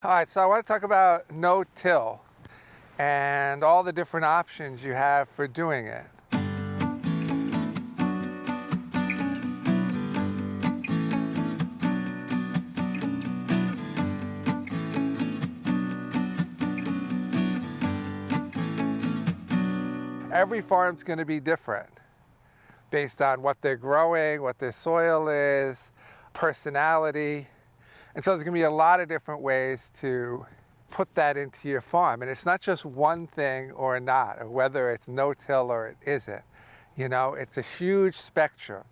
All right, so I want to talk about no-till and all the different options you have for doing it. Every farm's going to be different based on what they're growing, what their soil is, personality. And so there's going to be a lot of different ways to put that into your farm. And it's not just one thing or not, or whether it's no-till or it isn't. You know, it's a huge spectrum.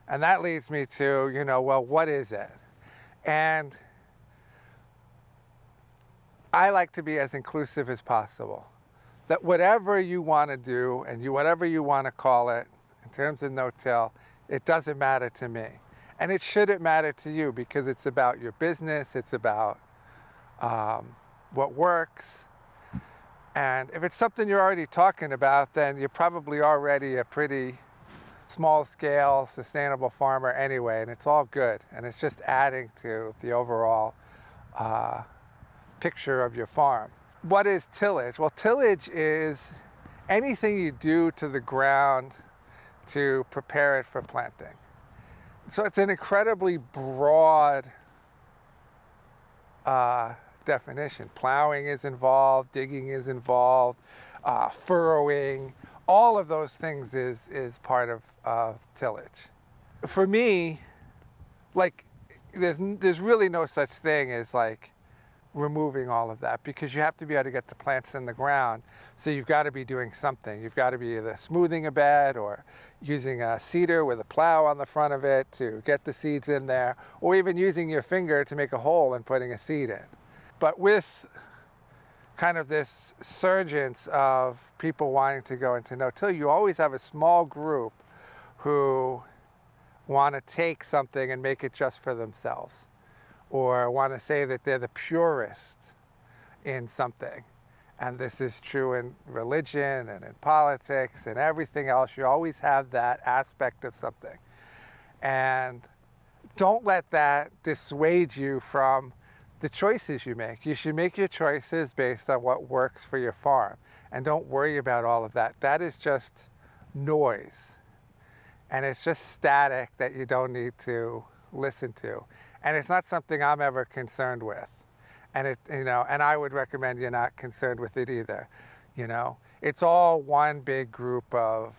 And that leads me to, well, what is it? And I like to be as inclusive as possible. That whatever you want to do and whatever you want to call it, in terms of no-till, it doesn't matter to me. And it shouldn't matter to you because it's about your business, it's about what works. And if it's something you're already talking about, then you're probably already a pretty small-scale, sustainable farmer anyway, and it's all good. And it's just adding to the overall picture of your farm. What is tillage? Well, tillage is anything you do to the ground to prepare it for planting. So it's an incredibly broad definition. Plowing is involved, digging is involved, furrowing, all of those things is part of tillage. For me, like, there's really no such thing as like removing all of that, because you have to be able to get the plants in the ground. So you've got to be doing something. You've got to be either smoothing a bed or using a seeder with a plow on the front of it to get the seeds in there, or even using your finger to make a hole and putting a seed in. But with kind of this surgence of people wanting to go into no-till, you always have a small group who want to take something and make it just for themselves, or want to say that they're the purist in something. And this is true in religion and in politics and everything else. You always have that aspect of something. And don't let that dissuade you from the choices you make. You should make your choices based on what works for your farm. And don't worry about all of that. That is just noise. And it's just static that you don't need to listen to. And it's not something I'm ever concerned with. And and I would recommend you're not concerned with it either. It's all one big group of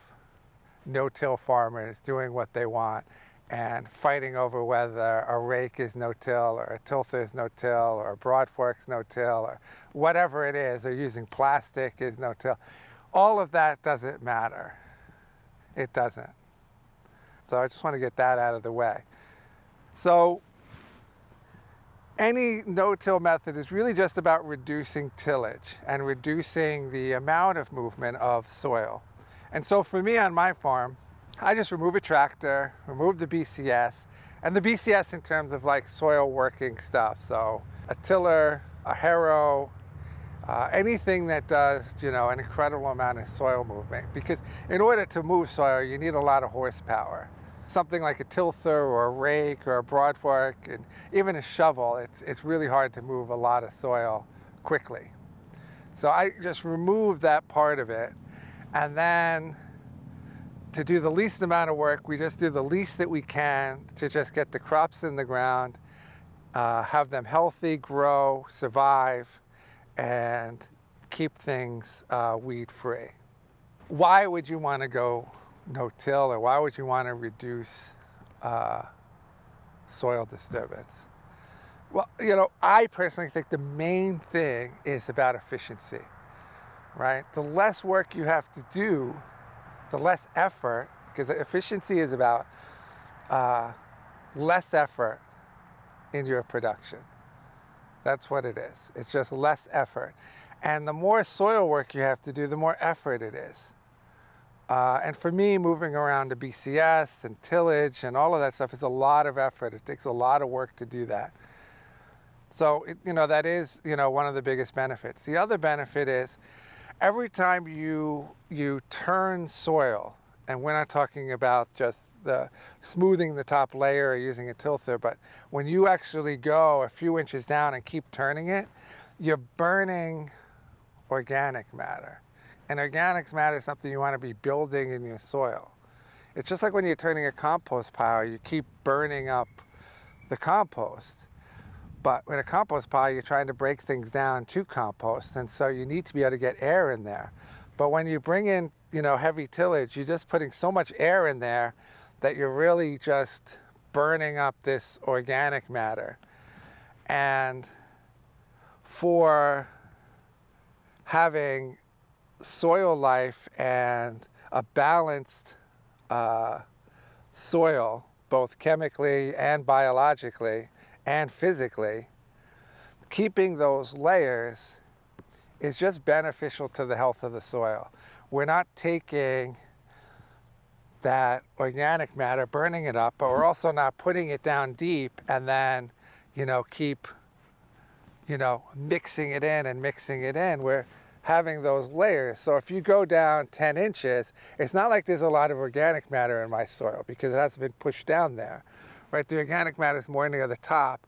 no-till farmers doing what they want and fighting over whether a rake is no-till or a tilther is no-till or a broad fork's no-till or whatever it is, or using plastic is no-till. All of that doesn't matter. It doesn't. So I just want to get that out of the way. So any no-till method is really just about reducing tillage and reducing the amount of movement of soil. And so for me on my farm, I just remove a tractor, remove the BCS, and the BCS in terms of like soil working stuff. So a tiller, a harrow, anything that does, an incredible amount of soil movement. Because in order to move soil, you need a lot of horsepower. Something like a tilther or a rake or a broad fork and even a shovel, it's really hard to move a lot of soil quickly. So I just remove that part of it. And then to do the least amount of work, we just do the least that we can to just get the crops in the ground, have them healthy, grow, survive, and keep things weed-free. Why would you want to go no-till, or why would you want to reduce soil disturbance? Well, I personally think the main thing is about efficiency, right? The less work you have to do, the less effort, because efficiency is about less effort in your production. That's what it is. It's just less effort. And the more soil work you have to do, the more effort it is. And for me, moving around to BCS and tillage and all of that stuff is a lot of effort. It takes a lot of work to do that. So, that is, one of the biggest benefits. The other benefit is every time you turn soil, and we're not talking about just the smoothing the top layer or using a tilther, but when you actually go a few inches down and keep turning it, you're burning organic matter. And organic matter is something you want to be building in your soil. It's just like when you're turning a compost pile, you keep burning up the compost. But in a compost pile, you're trying to break things down to compost, and so you need to be able to get air in there. But when you bring in, heavy tillage, you're just putting so much air in there that you're really just burning up this organic matter. And for having soil life and a balanced soil, both chemically and biologically and physically, keeping those layers is just beneficial to the health of the soil. We're not taking that organic matter, burning it up, but we're also not putting it down deep and then, keep, mixing it in and mixing it in. We're having those layers. So if you go down 10 inches, it's not like there's a lot of organic matter in my soil because it hasn't been pushed down there, right? The organic matter is more near the top,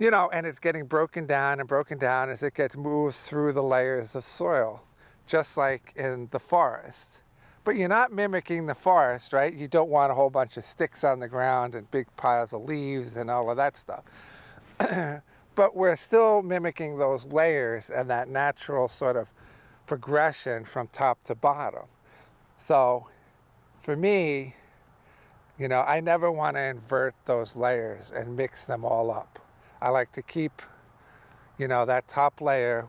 and it's getting broken down as it gets moved through the layers of soil, just like in the forest. But you're not mimicking the forest, right? You don't want a whole bunch of sticks on the ground and big piles of leaves and all of that stuff. But we're still mimicking those layers and that natural sort of progression from top to bottom. So for me, I never want to invert those layers and mix them all up. I like to keep, that top layer,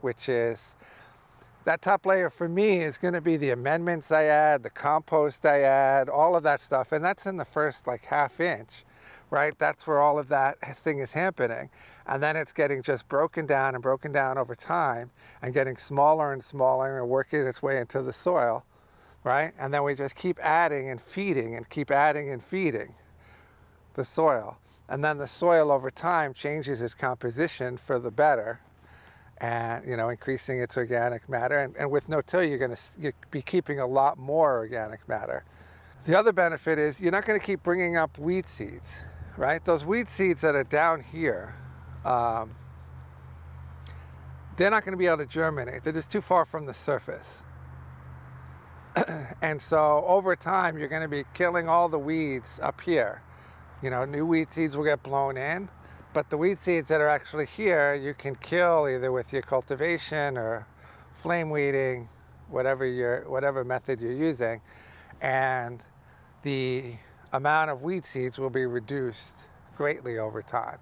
that top layer for me is going to be the amendments I add, the compost I add, all of that stuff. And that's in the first half inch, right? That's where all of that thing is happening. And then it's getting just broken down over time and getting smaller and smaller and working its way into the soil, right? And then we just keep adding and feeding and keep adding and feeding the soil. And then the soil over time changes its composition for the better and, increasing its organic matter. And with no-till, you'll be keeping a lot more organic matter. The other benefit is you're not going to keep bringing up weed seeds, right? Those weed seeds that are down here, they're not going to be able to germinate. They're just too far from the surface. And so over time, you're going to be killing all the weeds up here. New weed seeds will get blown in, but the weed seeds that are actually here, you can kill either with your cultivation or flame weeding, whatever method you're using, and the amount of weed seeds will be reduced greatly over time.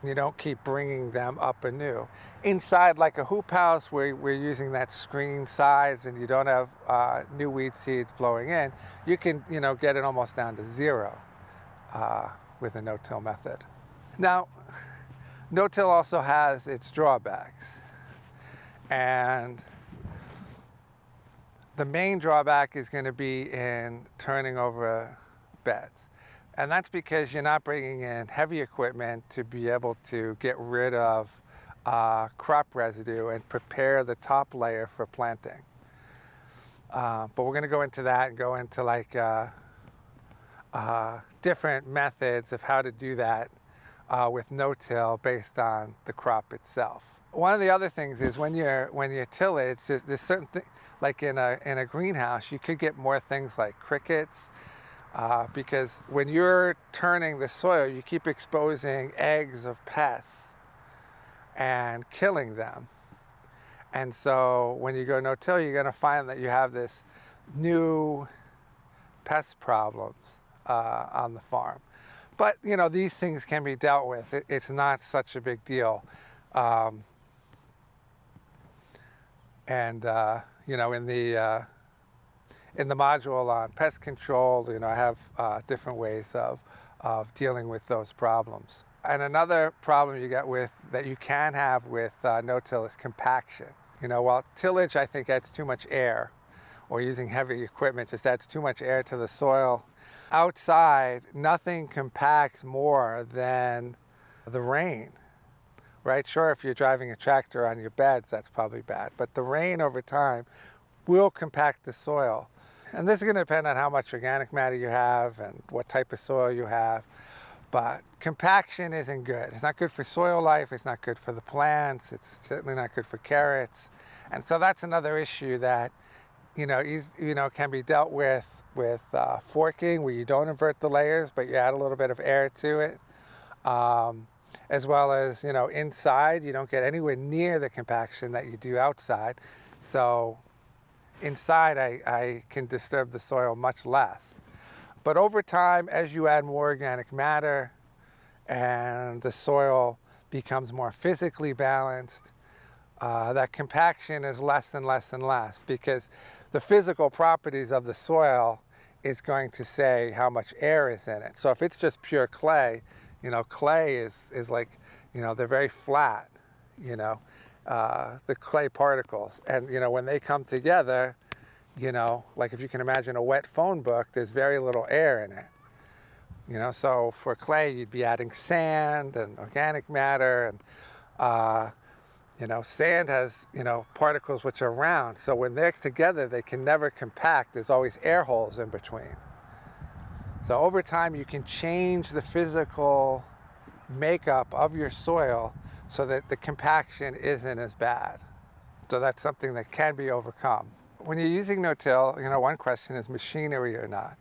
You don't keep bringing them up anew. Inside, like a hoop house, where we're using that screen size and you don't have new weed seeds blowing in, you can, get it almost down to zero with a no-till method. Now, no-till also has its drawbacks. And the main drawback is going to be in turning over beds. And that's because you're not bringing in heavy equipment to be able to get rid of crop residue and prepare the top layer for planting. But we're going to go into that and go into different methods of how to do that with no-till based on the crop itself. One of the other things is when you're tillage, there's certain things, like in a greenhouse, you could get more things like crickets, because when you're turning the soil, you keep exposing eggs of pests and killing them. And so when you go no-till, you're going to find that you have this new pest problems on the farm. But, these things can be dealt with. It's not such a big deal. In the module on pest control, I have different ways of dealing with those problems. And another problem that you can have with no-till is compaction. While tillage, I think, adds too much air, or using heavy equipment just adds too much air to the soil. Outside, nothing compacts more than the rain, right? Sure, if you're driving a tractor on your beds, that's probably bad. But the rain over time will compact the soil. And this is going to depend on how much organic matter you have and what type of soil you have. But compaction isn't good. It's not good for soil life. It's not good for the plants. It's certainly not good for carrots. And so that's another issue that, can be dealt with forking, where you don't invert the layers, but you add a little bit of air to it. As well as, inside, you don't get anywhere near the compaction that you do outside. So inside, I can disturb the soil much less. But over time, as you add more organic matter and the soil becomes more physically balanced, that compaction is less and less and less, because the physical properties of the soil is going to say how much air is in it. So if it's just pure clay, clay is like, they're very flat, the clay particles. And, when they come together, like if you can imagine a wet phone book, there's very little air in it. So for clay, you'd be adding sand and organic matter, and sand has, particles which are round. So when they're together, they can never compact. There's always air holes in between. So over time, you can change the physical makeup of your soil so that the compaction isn't as bad. So that's something that can be overcome. When you're using no-till, one question is machinery or not.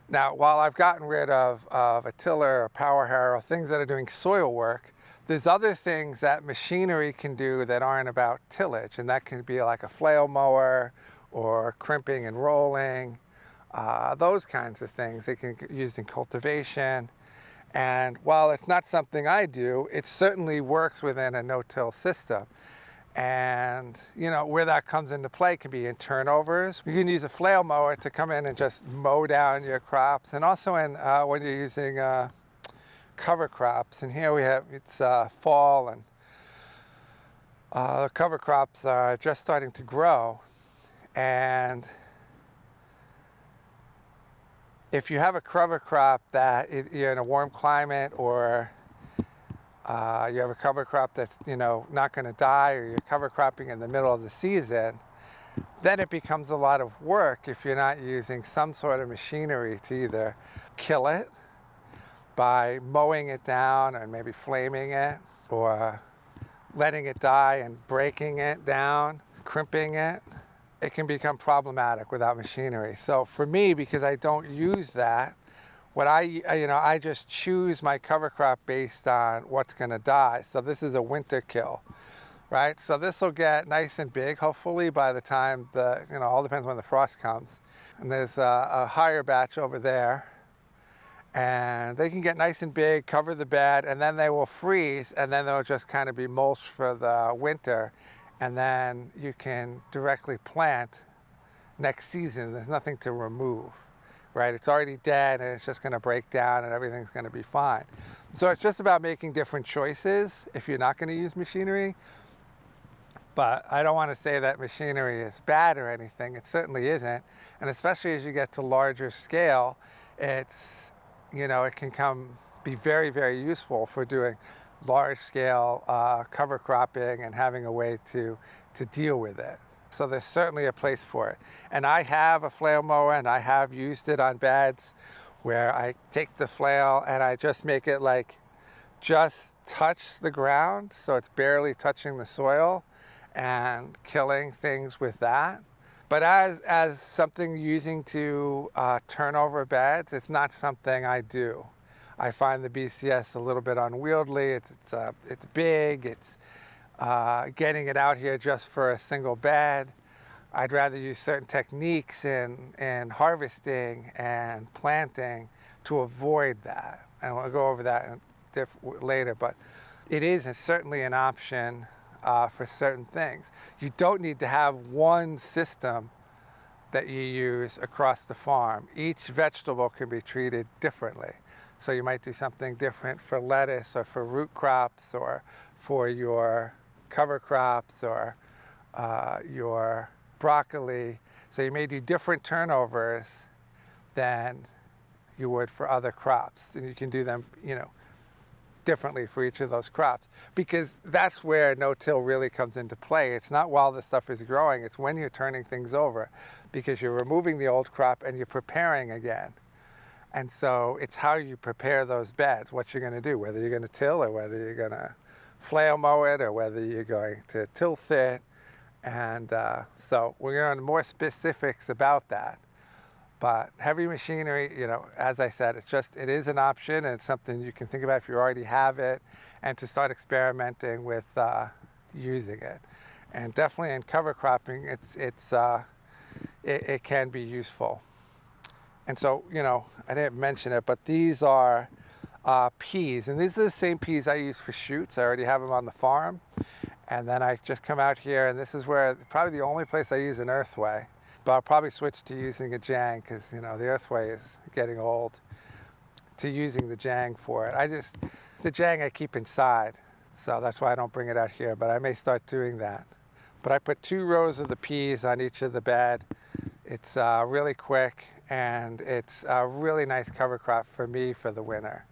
Now, while I've gotten rid of a tiller, a power harrow, things that are doing soil work, there's other things that machinery can do that aren't about tillage, and that can be like a flail mower or crimping and rolling, those kinds of things. They can be used in cultivation. And while it's not something I do, it certainly works within a no-till system. And, where that comes into play can be in turnovers. You can use a flail mower to come in and just mow down your crops. And also in when you're using cover crops. And here we have, it's fall, and the cover crops are just starting to grow. And if you have a cover crop that you're in a warm climate, or you have a cover crop that's, not going to die, or you're cover cropping in the middle of the season, then it becomes a lot of work if you're not using some sort of machinery to either kill it by mowing it down and maybe flaming it, or letting it die and breaking it down, crimping it. It can become problematic without machinery. So for me, because I don't use that, what I just choose my cover crop based on what's going to die. So this is a winter kill, right? So this will get nice and big, hopefully, by the time all depends when the frost comes. And there's a higher batch over there, and they can get nice and big, cover the bed, and then they will freeze, and then they'll just kind of be mulched for the winter, and then you can directly plant next season. There's nothing to remove. Right, it's already dead, and it's just going to break down, and everything's going to be fine. So it's just about making different choices if you're not going to use machinery. But I don't want to say that machinery is bad or anything. It certainly isn't. And especially as you get to larger scale, it's, it can be very, very useful for doing large scale cover cropping and having a way to deal with it. So there's certainly a place for it. And I have a flail mower, and I have used it on beds where I take the flail and I just make it like just touch the ground, so it's barely touching the soil, and killing things with that. But as something using to turn over beds, it's not something I do. I find the BCS a little bit unwieldy. It's big. It's getting it out here just for a single bed. I'd rather use certain techniques in harvesting and planting to avoid that. And we'll go over that later, but it is certainly an option for certain things. You don't need to have one system that you use across the farm. Each vegetable can be treated differently. So you might do something different for lettuce, or for root crops, or for your cover crops, or your broccoli. So you may do different turnovers than you would for other crops. And you can do them, differently for each of those crops, because that's where no-till really comes into play. It's not while the stuff is growing, it's when you're turning things over, because you're removing the old crop and you're preparing again. And so it's how you prepare those beds, what you're going to do, whether you're going to till or whether you're going to flail mow it or whether you're going to tilth it. And so we're going to go into more specifics about that. But heavy machinery, you know, as I said, it is an option, and it's something you can think about if you already have it, and to start experimenting with using it. And definitely in cover cropping, it can be useful. And so, you know, I didn't mention it, but these are peas, and these are the same peas I use for shoots. I already have them on the farm, and then I just come out here, and this is where probably the only place I use an earthway. But I'll probably switch to using a jang, because, you know, the earthway is getting old, to using the jang for it. The jang I keep inside, so that's why I don't bring it out here, but I may start doing that. But I put 2 rows of the peas on each of the bed. It's really quick, and it's a really nice cover crop for me for the winter.